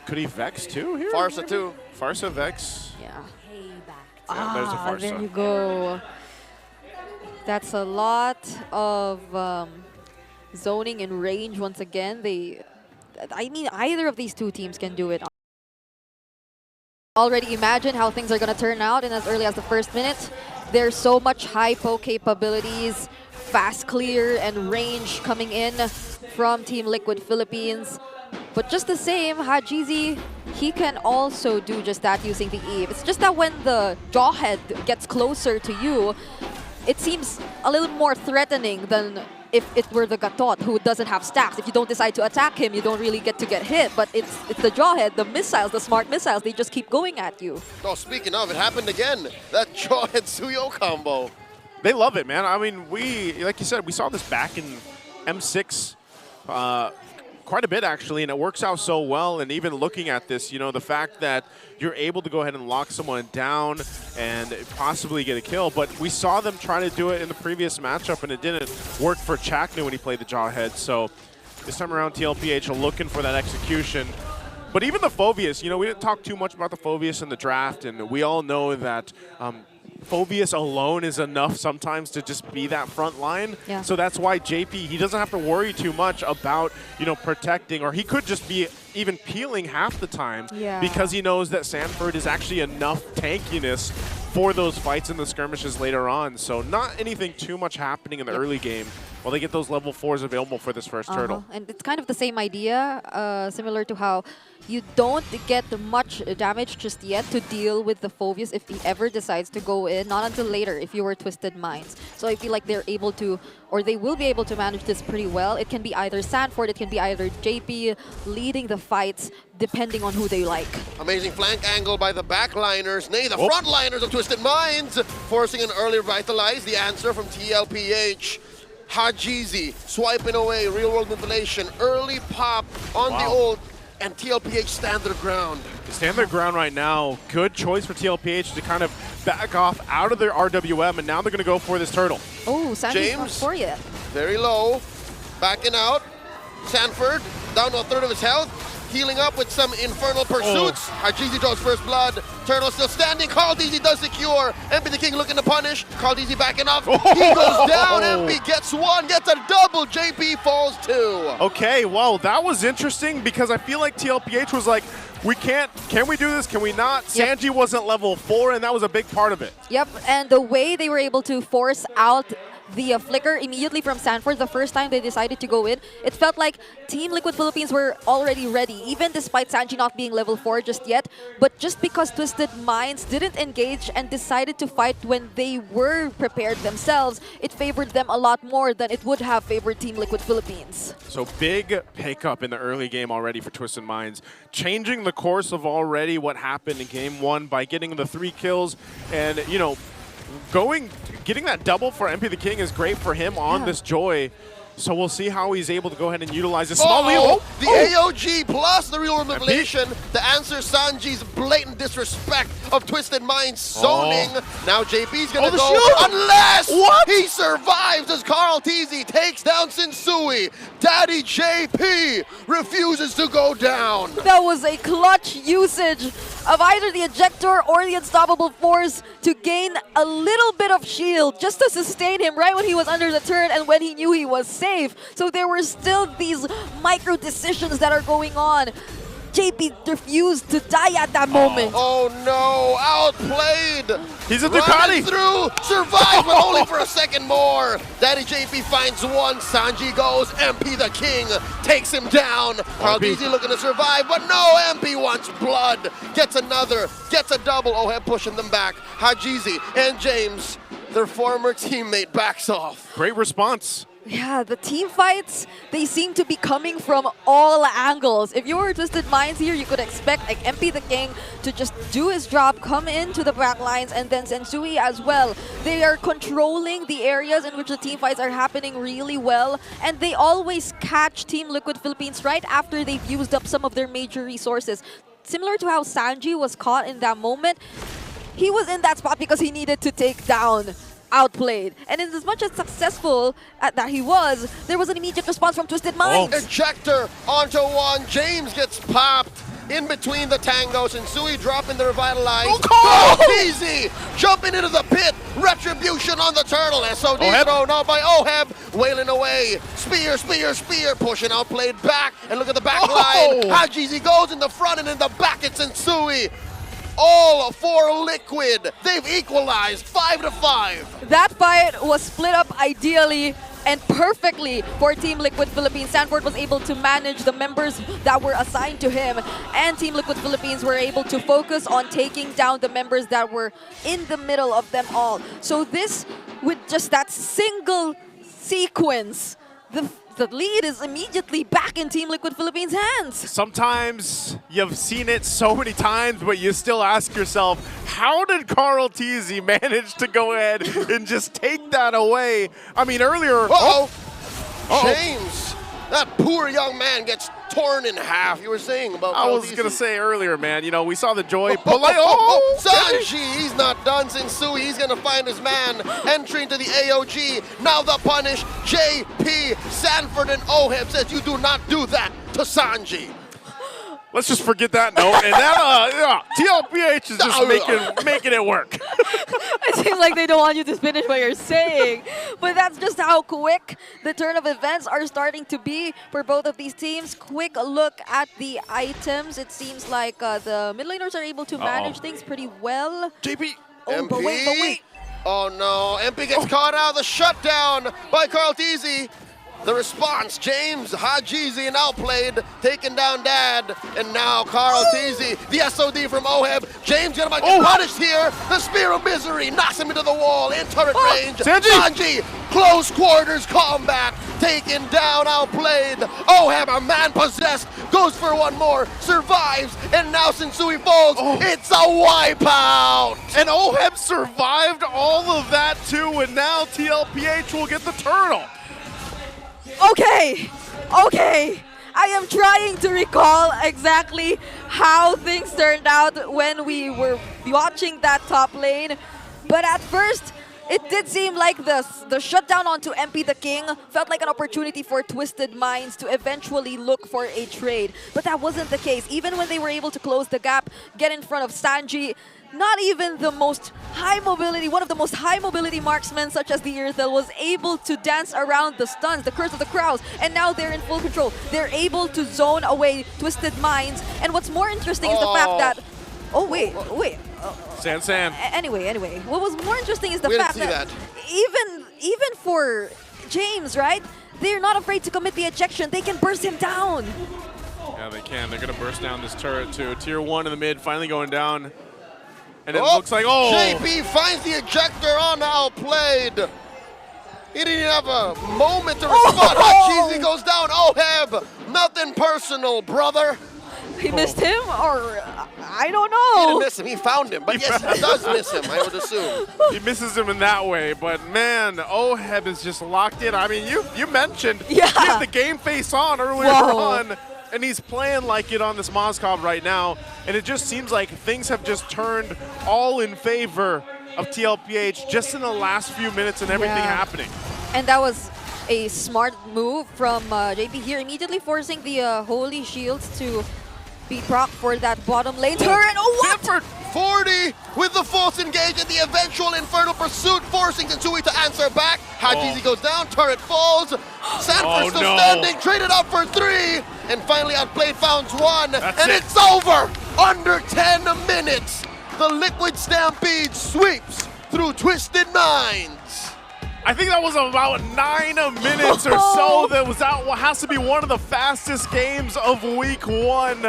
Could he Vex too here? Farsa too. Farsa, Vex. Yeah. There's a Farsa. There you go. That's a lot of zoning and range once again. I mean, either of these two teams can do it. Already imagine how things are going to turn out in as early as the first minute. There's so much hypo capabilities, fast clear and range coming in from Team Liquid Philippines. But just the same, Hajizi, he can also do just that using the Eve. It's just that when the Jawhead gets closer to you, it seems a little more threatening than if it were the Gatot, who doesn't have stacks. If you don't decide to attack him, you don't really get to get hit. But it's the Jawhead, the missiles, the smart missiles, they just keep going at you. Oh, speaking of, it happened again. That Jawhead Suyo combo. They love it, man. I mean, like you said, we saw this back in M6 quite a bit, actually, and it works out so well. And even looking at this, you know, the fact that you're able to go ahead and lock someone down and possibly get a kill. But we saw them try to do it in the previous matchup, and it didn't work for Chaknu when he played the Jawhead. So this time around, Tlph are looking for that execution. But even the Phoveus, you know, we didn't talk too much about the Phoveus in the draft, and we all know that Phoveus alone is enough sometimes to just be that front line. Yeah. So that's why JP, he doesn't have to worry too much about, you know, protecting, or he could just be even peeling half the time because he knows that Sanford is actually enough tankiness for those fights in the skirmishes later on. So not anything too much happening in the early game while they get those level 4s available for this first turtle. And it's kind of the same idea, similar to how you don't get much damage just yet to deal with the Phoveus if he ever decides to go in, not until later if you were Twisted Minds. So I feel like they're able to, or they will be able to manage this pretty well. It can be either Sanford, it can be either JP leading the fights, depending on who they like. Amazing flank angle by the backliners, nay, the frontliners of Twisted Minds, forcing an early revitalize. The answer from Tlph. Hajizi swiping away, real world manipulation, early pop on the ult, and Tlph stand their ground. They stand their ground right now. Good choice for Tlph to kind of back off out of their RWM, and now they're going to go for this turtle. Oh, Sanji's not for you. Very low, backing out. Sanford down to a third of his health. Healing up with some infernal pursuits. Hajizi draws first blood. Turtle still standing. Caldz does secure. MP the King looking to punish. Caldz backing off. He goes down. MP gets one, gets a double. JP falls two. Okay, well, that was interesting because I feel like Tlph was like, can we do this? Can we not? Yep. Sanji wasn't level 4, and that was a big part of it. Yep, and the way they were able to force out the flicker immediately from Sanford the first time they decided to go in, it felt like Team Liquid Philippines were already ready, even despite Sanji not being level 4 just yet. But just because Twisted Minds didn't engage and decided to fight when they were prepared themselves, it favored them a lot more than it would have favored Team Liquid Philippines. So big pickup in the early game already for Twisted Minds, changing the course of already what happened in game 1 by getting the 3 kills and, you know, getting that double for MP the King is great for him on this Joy. So we'll see how he's able to go ahead and utilize this small wheel. The AOG plus the real world manipulation. The answer, Sanji's blatant disrespect of Twisted Minds zoning. Now JP's gonna go unless he survives as Caldz takes down Sensui. Daddy JP refuses to go down. That was a clutch usage of either the ejector or the unstoppable force to gain a little bit of shield just to sustain him right when he was under the turret and when he knew he was safe. So there were still these micro decisions that are going on. JP refused to die at that moment. Oh no, outplayed. He's a Running Ducati. through, survives, but only for a second more. Daddy JP finds one, Sanji goes, MP the King takes him down. Caldz looking to survive, but no, MP wants blood. Gets another, gets a double. Oheb pushing them back. Hajizi and James, their former teammate, backs off. Great response. Yeah, the team fights, they seem to be coming from all angles. If you were Twisted Minds here, you could expect like MP the King to just do his job, come into the back lines, and then Sensui as well. They are controlling the areas in which the team fights are happening really well, and they always catch Team Liquid Philippines right after they've used up some of their major resources. Similar to how Sanji was caught in that moment, he was in that spot because he needed to take down Outplayed. And in as much as successful that he was, there was an immediate response from Twisted Minds. Ejector onto one. James gets popped. in between the tangos, and Sui dropping the revitalize. Easy jumping into the pit. Retribution on the turtle. SOD thrown out by Oheb, wailing away. Spear, spear, spear, pushing outplayed back. And look at the back line. Hajizi goes in the front, and in the back it's Sensui. All for Liquid. They've equalized 5-5. That fight was split up ideally and perfectly for Team Liquid Philippines. Sanford was able to manage the members that were assigned to him, and Team Liquid Philippines were able to focus on taking down the members that were in the middle of them all. So this, with just that single sequence, the lead is immediately back in Team Liquid Philippines' hands. Sometimes you've seen it so many times, but you still ask yourself, how did Tlph manage to go ahead and just take that away? I mean, earlier... James, that poor young man gets torn in half. You were saying about I was going to say earlier, man, you know, we saw the joy. Sanji, he's not done. Sensui, he's going to find his man. Entry into the AOG. Now the punish. JP, Sanford, and Oheb says you do not do that to Sanji. Let's just forget that note. And that, TLPH is just making it work. It seems like they don't want you to finish what you're saying. But that's just how quick the turn of events are starting to be for both of these teams. Quick look at the items. It seems like the mid laners are able to manage things pretty well. JP. Oh, MP. but wait. Oh no, MP gets caught out of the shutdown by Tlph. The response, James, Hajizi, and outplayed, taking down Dad, and now Tlph, the SOD from Oheb. James gonna get punished here. The Spear of Misery knocks him into the wall in turret range. Sanji, close quarters combat, taken down, outplayed. Oheb, a man possessed, goes for one more, survives, and now Sensui falls. It's a wipeout. And Oheb survived all of that too, and now TLPH will get the turtle. Okay. I am trying to recall exactly how things turned out when we were watching that top lane. But at first, it did seem like the shutdown onto MP the King felt like an opportunity for Twisted Minds to eventually look for a trade. But that wasn't the case. Even when they were able to close the gap, get in front of Sanji, not even the most high mobility, one of the most high mobility marksmen such as the Earthel was able to dance around the stuns, the curse of the crowds, and now they're in full control. They're able to zone away Twisted Minds, and what's more interesting is the fact that... wait. San. Anyway, what was more interesting is the fact that even for James, right? They're not afraid to commit the ejection. They can burst him down. Yeah, they can. They're going to burst down this turret too. Tier 1 in the mid, finally going down. And it looks like, JP finds the ejector on outplayed. He didn't even have a moment to respond. Hajizi goes down. Oheb, nothing personal, brother. He missed him, or I don't know. He didn't miss him. He found him. But yes, he does miss him, I would assume. He misses him in that way. But man, Oheb is just locked in. I mean, you mentioned he had the game face on earlier on. And he's playing like it on this Moscow right now. And it just seems like things have just turned all in favor of TLPH just in the last few minutes and everything happening. And that was a smart move from JP here, immediately forcing the Holy Shields to be proc for that bottom lane turret. Oh, what? 40 with the false engage and the eventual Infernal Pursuit, forcing Sensui to answer back. Hajizi goes down, turret falls. Sanford still standing, traded up for 3, and finally outplayed, founds 1. It's over! Under 10 minutes, the Liquid Stampede sweeps through Twisted Minds. I think that was about 9 minutes or so. That has to be one of the fastest games of week 1.